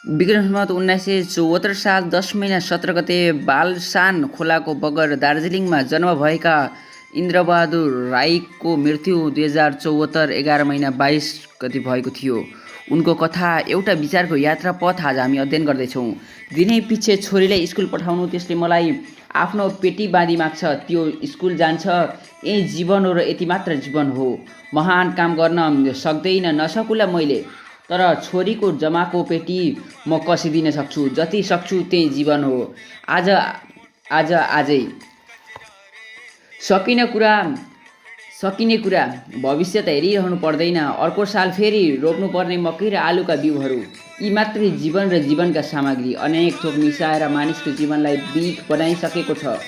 विक्रम सम्वत 1974 साल 10 महिना 17 गते बालसान खोलाको बगर दार्जिलिङमा जन्म भएका इन्द्रबहादुर राईको मृत्यु 2074 11 महिना 22 गते भएको थियो। उनको कथा एउटा विचारको यात्रा पथ आज हामी अध्ययन गर्दैछौँ। दिनै पछि छोरीलाई स्कुल पठाउनु, त्यसले मलाई आफ्नो पेटी बाँधी माग्छ, त्यो स्कुल जान्छ, यही जीवन हो र यति मात्र जीवन हो। महान काम गर्न सक्दैन नसकुला मैले, तर छोरीको जमाको पेटी म कसिदिन सक्छु, जति सक्छु त्यही जीवन हो। आजै सकिने कुरा भविष्य त हेरिरहनु पर्दैन। अर्को साल फेरि रोप्नुपर्ने मकै र आलुका बिउहरू, यी मात्रै जीवन र जीवनका सामग्री। अनेक थोक मिसाएर मानिसको जीवनलाई बिख बनाइसकेको छ।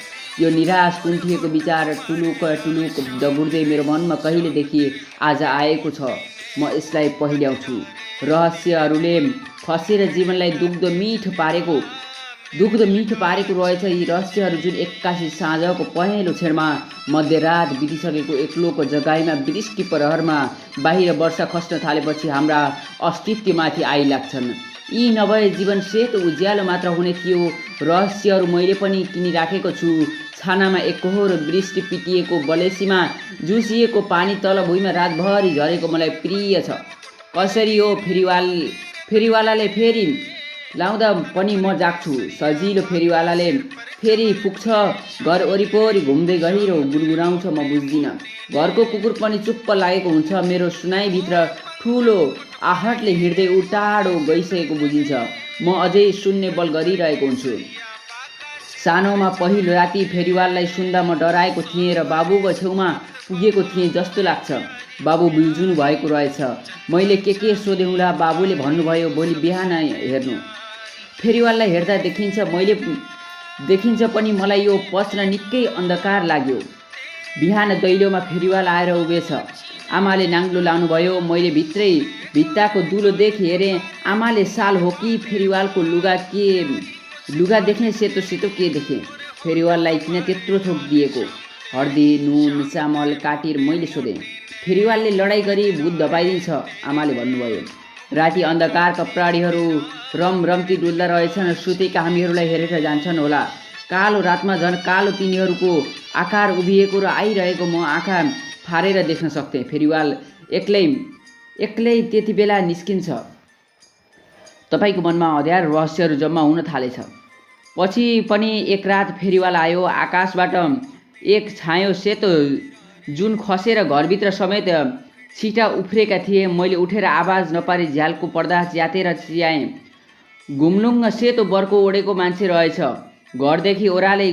यो निराश कुण्ठिएको विचार टुलुक दगुर्दै मेरो मनमा कहिलेदेखि आज आएको छ। म यसलाई पहिल्याउँछु। रहस्यहरूले खसेर जीवनलाई दुग्ध मिठो पारेको रहेछ। यी रहस्यहरू जुन एक्कासी साँझको पहेँलो क्षणमा मध्यरात बितिसकेको एक्लोको जगाइमा वृष्टि प्रहरमा बाहिर वर्षा खस्न थालेपछि हाम्रा अस्तित्वमाथि आइलाग्छन्। यी नभए जीवन सेतो उज्यालो मात्र हुने थियो। रहस्यहरू मैले पनि किनिराखेको छु। छानामा एकहोर वृष्टि पिटिएको बलेसीमा जुसिएको पानी तल भुइँमा रातभरि झरेको मलाई प्रिय छ। कसरी हो फेरीवालाले फेरि लाउँदा पनि म जाग्छु। सजिलो फेरीवालाले फेरि पुग्छ, घर वरिपरि घुम्दै गहिरो गुनगुनाउँछ, म बुझ्दिनँ। घरको कुकुर पनि चुप्प लागेको हुन्छ। मेरो सुनाइभित्र ठुलो आहटले हिँड्दै टाढो गइसकेको बुझिन्छ। म अझै शून्य बल गरिरहेको हुन्छु। सानोमा पहिलो राति फेरीवाललाई सुन्दा म डराएको थिएँ र बाबुको छेउमा पुगेको थिएँ जस्तो लाग्छ। बाबु बिउजुनु भएको रहेछ। मैले के सोधेँ होला, बाबुले भन्नुभयो भोलि बिहान हेर्नु। फेरीवाललाई हेर्दा देखिन्छ पनि मलाई यो पच्न निकै अन्धकार लाग्यो। बिहान दैलोमा फेरीवाल आएर उभिएछ। आमाले नाङ्लो लाउनुभयो। मैले भित्ताको दुलो देखि हेरेँ। आमाले साल हो कि फेरीवालको लुगा देखेँ, सेतो के देखेँ। फेरीवाललाई किन त्यत्रो थोक दिएको? हर्दी नुन चामल काटेर मैले सोधेँ। फेरीवालले लडाइँ गरी भूत धपाइदिन्छ, आमाले भन्नुभयो। राति अन्धकारका प्राणीहरू रमरम्ती डुल्दा रहेछन्। सुतेका हामीहरूलाई हेरेर जान्छन् होला। कालो रातमा झन् कालो तिनीहरूको आकार उभिएको र आइरहेको म आँखा फारेर देख्न सक्थेँ। फेरीवाल एक्लै त्यति बेला निस्किन्छ। तपाईँको मनमा अँध्यारो रहस्यहरू जम्मा हुन थालेछ। पछि पनि एक रात फेरीवाल आयो। आकाशबाट एक छायो सेतो जुन खसेर घरभित्र समेत छिटा उफ्रेका थिए। मैले उठेर आवाज नपारी झ्यालको पर्दा च्यातेर चियाएँ। गुम्लुङ्ग सेतो बर्को ओढेको मान्छे रहेछ। घरदेखि ओह्रालै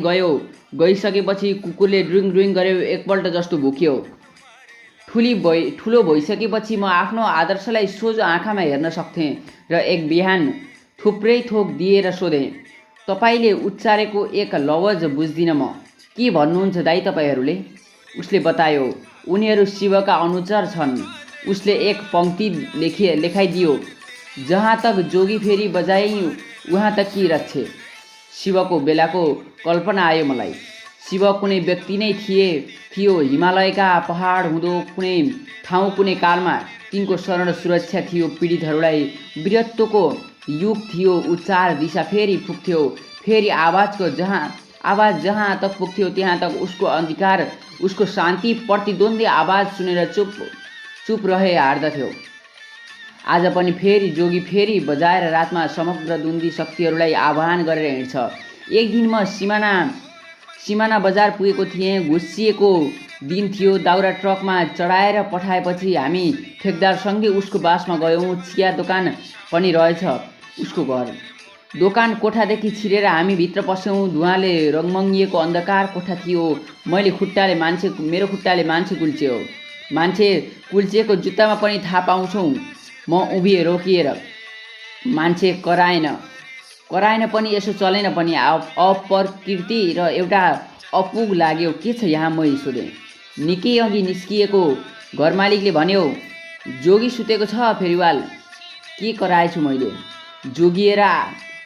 गइसकेपछि कुकुरले ड्रुङ गर्यो। एकपल्ट जस्तो भुक्यो। ठुलो भइसकेपछि म आफ्नो आदर्शलाई सोझो आँखामा हेर्न सक्थेँ र एक बिहान थुप्रै थोक दिएर सोधेँ, तपाईँले उच्चारेको एक लवज बुझ्दिनँ म। के भन्नुहुन्छ दाइ तपाईँहरूले? उसले बतायो, उनीहरू शिवका अनुचर छन्। उसले एक पंक्ति लेखाइदियो, जहाँ तक जोगी फेरी बजाई उहाँ तक की रक्षे। शिवको बेलाको कल्पना आयो मलाई। शिव कुनै व्यक्ति नै थियो। हिमालयका पहाड हुँदो कुनै ठाउँ कुनै कालमा तिनको शरण सुरक्षा थियो। पीडितहरूलाई वीरत्वको युग थियो। उच्चार दिशा फेरि पुग्थ्यो। फेरि आवाज जहाँ तक पुग्थ्यो त्यहाँ तक उसको अधिकार, उसको शान्ति प्रतिद्वन्दी आवाज सुनेर चुप रहे हार्दथ्यो। आज पनि फेरि जोगी फेरि बजाएर रातमा समग्र द्वन्दी शक्तिहरूलाई आह्वान गरेर हिँड्छ। एक दिन म सिमाना बजार पुगेको थिएँ। घुसिएको दिन थियो। दाउरा ट्रकमा चढाएर पठाएपछि हामी ठेकदारसँगै उसको बासमा गयौँ। चिया दोकान पनि रहेछ उसको घर। दोकान कोठादेखि छिरेर हामी भित्र पस्यौँ। धुवाँले रङमङ्गिएको अन्धकार कोठा थियो। मेरो खुट्टाले मान्छे कुल्च्यो। मान्छे कुल्चिएको जुत्तामा पनि थाहा पाउँछौ। म उभिएँ रोकिएर। मान्छे कराएन पनि यसो चलेन पनि। अप्रकृति र एउटा अपुग लाग्यो। के छ यहाँ? मैले सोधेँ। निकै अघि निस्किएको घर मालिकले भन्यो, जोगी सुतेको छ। फेरीवाल, के कराएछु मैले? जोगिएर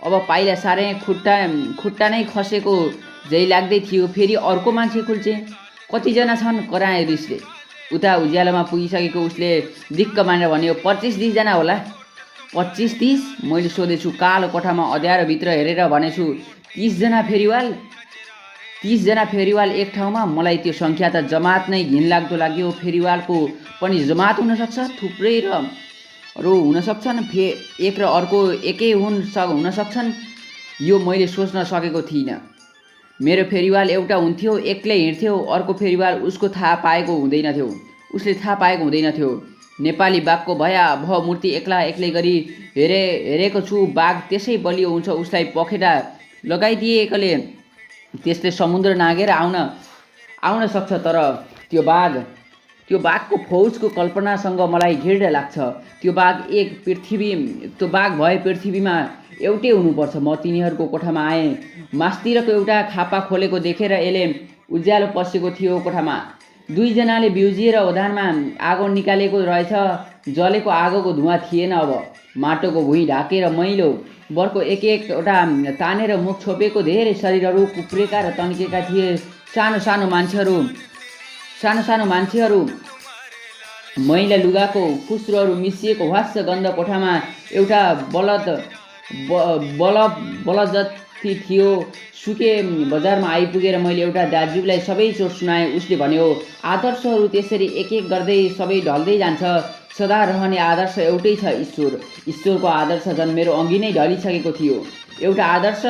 अब पाइला सारे खुट्टा नै खसेको जै लाग्दै थियो। फेरि अर्को मान्छे खुल्चे। कतिजना छन्? कराए रिसले। उता उज्यालोमा पुगिसकेको उसले दिक्क मानेर भन्यो, 25-30 जना होला। 25-30? मैले सोधेछु। कालो कोठामा अँध्यारोभित्र हेरेर भनेछु 30जना फेरिवाल। 30जना फेरिवाल एक ठाउँमा? मलाई त्यो सङ्ख्या त जमात नै घिनलाग्दो लाग्यो। फेरिवालको पनि जमात हुनसक्छ, थुप्रै र हुन सक्छन्, एक र अर्को एकै हुन सक्छन्, यो मैले सोच्न सकेको थिइनँ। मेरो फेरिवाल एउटा हुन्थ्यो, एक्लै हिँड्थ्यो, अर्को फेरिवाल उसले थाहा पाएको हुँदैनथ्यो। नेपाली बाघको भयावह मूर्ति एक्लै गरी हेरेको छु। बाघ त्यसै बलियो हुन्छ, उसलाई पखेटा लगाइदिएकोले त्यसले समुद्र नागेर आउन सक्छ। तर त्यो बाघको फौजको कल्पनासँग मलाई घृणा लाग्छ। त्यो बाघ भए पृथ्वीमा एउटै हुनुपर्छ। म तिनीहरूको कोठामा आएँ। मास्तिरको एउटा खापा खोलेको देखेर यसले उज्यालो पसेको थियो कोठामा। 2 जनाले बिउजिएर ओधानमा आगो निकालेको रहेछ। जलेको आगोको धुवाँ थिएन। अब माटोको भुइँ ढाकेर मैलो बर्को एक-एकवटा तानेर मुख छोपेको धेरै शरीरहरू कुप्रेका र तन्केका थिए। सानो सानो मान्छेहरू मैला लुगाको फुस्रोहरू मिसिएको ह्वास्स गन्ध कोठामा एउटा बलब जति थियो। सुके बजारमा आइपुगेर मैले एउटा दाजुलाई सबै चोट सुनाएँ। उसले भन्यो, आदर्शहरू त्यसरी एक गर्दै सबै ढल्दै जान्छ। सदा रहने आदर्श एउटै छ, ईश्वरको आदर्श झन् मेरो अघि नै ढलिसकेको थियो। एउटा आदर्श,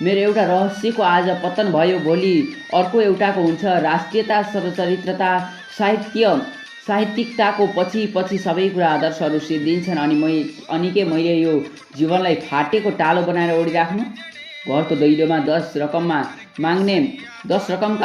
मेरो एउटा रहस्यको आज पतन भयो, भोलि अर्को एउटाको हुन्छ। राष्ट्रियता, सच्चरित्रता, साहित्यिकताको पछि सबै कुरा आदर्शहरू सिद्धिन्छन्। अनि के मैले यो जीवनलाई फाटेको टालो बनाएर ओडिराख्नु? घरको दैलोमा 10 रकमका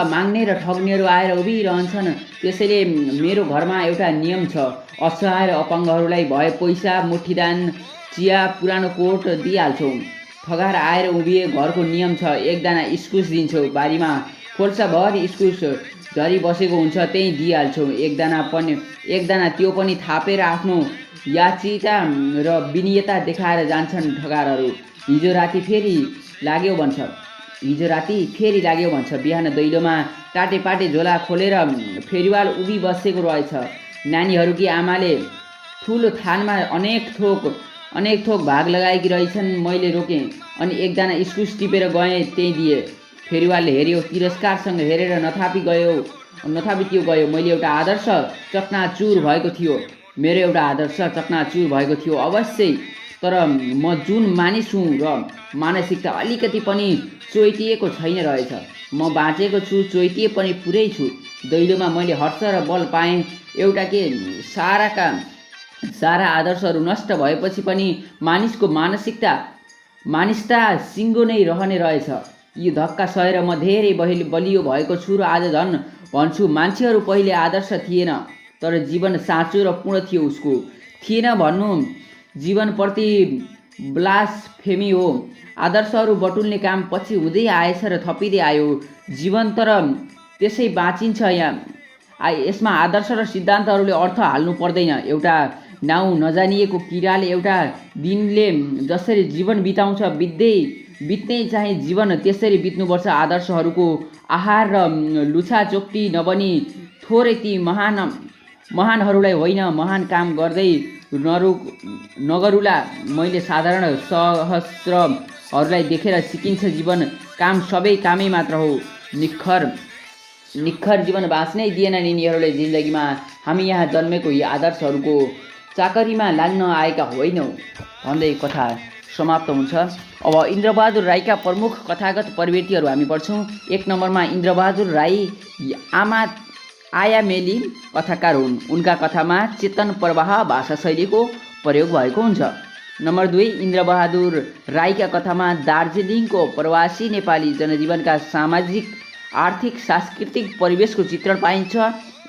माग्ने र ठग्नेहरू आएर उभिरहन्छन्। त्यसैले मेरो घरमा एउटा नियम छ, असहाय र अपाङ्गहरूलाई भए पैसा, मुठीदान, चिया, पुरानो कोट दिइहाल्छौँ। ठगाएर आएर उभिए घरको नियम छ, 1 दाना इस्कुस दिन्छौँ। बारीमा खोल्साभरि इस्कुस झरी बसेको हुन्छ, त्यही दिइहाल्छौँ। 1 दाना त्यो पनि थापेर आफ्नो याचिता र विनीयता देखाएर जान्छन् ठगारहरू। हिजो राति फेरि लाग्यो भन्छ। बिहान दैलोमा टाटेपाटे झोला खोलेर फेरिवाल उभि बसेको रहेछ। नानीहरूकी आमाले ठुलो थानमा अनेक थोक भाग लगाएकी रहेछन्। मैले रोकेँ अनि 1 दाना इस्कुस टिपेर गएँ, त्यही दिएँ। फेरिवालले हेऱ्यो, तिरस्कारसँग हेरेर नथापी त्यो गयो। मेरो एउटा आदर्श चकनाचुर भएको थियो अवश्यै। तर म जुन मानिस हुँ र मानसिकता अलिकति पनि चोइटिएको छैन रहेछ। म बाँचेको छु, चोइटिए पनि पुरै छु। दैलोमा मैले हर्ष र बल पाएँ। एउटा के सारा आदर्शहरू नष्ट भएपछि पनि मानिसको मानिसता सिङ्गो नै रहने रहेछ। यो धक्का सहेर म धेरै बलियो भएको छु र आज झन् भन्छु, मान्छेहरू पहिले आदर्श थिएन, तर जीवन साँचो र पूर्ण थियो। उसको थिएन भन्नु जीवनप्रति ब्लासफेमी हो। आदर्शहरू बटुल्ने काम पछि हुँदै आएछ र थपिँदै आयो जीवन, तर त्यसै बाँचिन्छ। यसमा आदर्श र सिद्धान्तहरूले अर्थ हाल्नु पर्दैन। एउटा नाउँ नजानिएको किराले एउटा दिनले जसरी जीवन बिताउँछ, बित्नै चाहिँ जीवन त्यसरी बित्नुपर्छ। आदर्शहरूको आहार र लुछाचोक्टी नबनी थोरै ती महानहरूलाई होइन, महान काम गर्दै नगरुला। मैले साधारण सहस्रहरूलाई देखेर सिकिन्छ, जीवन काम सबै कामै मात्र हो। निखर जीवन बाँच्नै दिएनन् यिनीहरूले जिन्दगीमा। हामी यहाँ जन्मेको यी आदर्शहरूको चाकरीमा लाग्न आएका होइनौँ भन्दै कथा समाप्त हुन्छ। अब इन्द्रबहादुर राईका प्रमुख कथागत प्रवृत्तिहरू हामी पढ्छौँ। 1 नम्बरमा इन्द्रबहादुर राई आयामेली कथाकार हुन्। उनका कथामा चेतन प्रवाह भाषा शैलीको प्रयोग भएको हुन्छ। नम्बर 2, इन्द्रबहादुर राईका कथामा दार्जिलिङको प्रवासी नेपाली जनजीवनका सामाजिक, आर्थिक, सांस्कृतिक परिवेशको चित्रण पाइन्छ।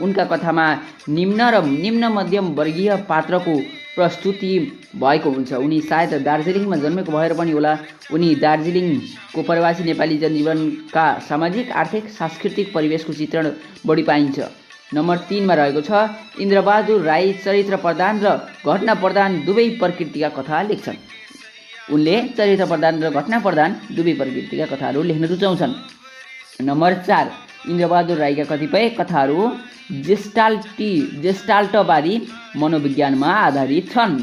उनका कथामा निम्न मध्यम वर्गीय पात्रको प्रस्तुति भएको हुन्छ। उनी सायद दार्जिलिङमा जन्मेको भएर पनि होला। उनी दार्जिलिङको प्रवासी नेपाली जनजीवनका सामाजिक, आर्थिक, सांस्कृतिक परिवेशको चित्रण बढी पाइन्छ। नम्बर 3मा रहेको छ, इन्द्रबहादुर राई चरित्र प्रधान र घटना प्रधान दुवै प्रकृतिका कथा लेख्छन्। उनले चरित्र प्रधान र घटना प्रधान दुवै प्रकृतिका कथाहरू लेख्न रुचाउँछन्। नम्बर 4, इन्द्रबहादुर राईका कतिपय कथाहरू जेस्टाल्टवादी मनोविज्ञानमा आधारित छन्।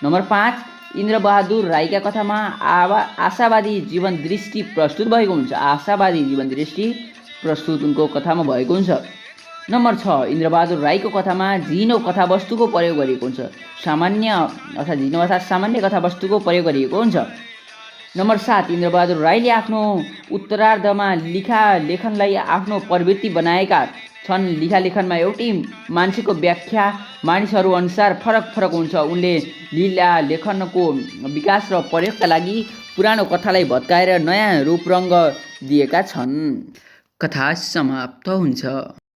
नम्बर 5, इन्द्रबहादुर राईका कथामा आशावादी जीवन दृष्टि प्रस्तुत भएको हुन्छ। उनको कथामा भएको हुन्छ। नम्बर 6, इन्द्रबहादुर राईको कथामा झिनो कथावस्तुको प्रयोग गरिएको हुन्छ। सामान्य कथावस्तुको प्रयोग गरिएको हुन्छ। नम्बर 7, इन्द्रबहादुर राईले आफ्नो उत्तरार्धमा लेखनलाई आफ्नो प्रवृत्ति बनाएका छन्। लेखनमा एउटै मान्छेको व्याख्या मानिसहरू अनुसार फरक हुन्छ। उनले लेखनको विकास र प्रयोगका लागि पुरानो कथालाई भत्काएर नयाँ रूपरङ्ग दिएका छन्। कथा समाप्त हुन्छ।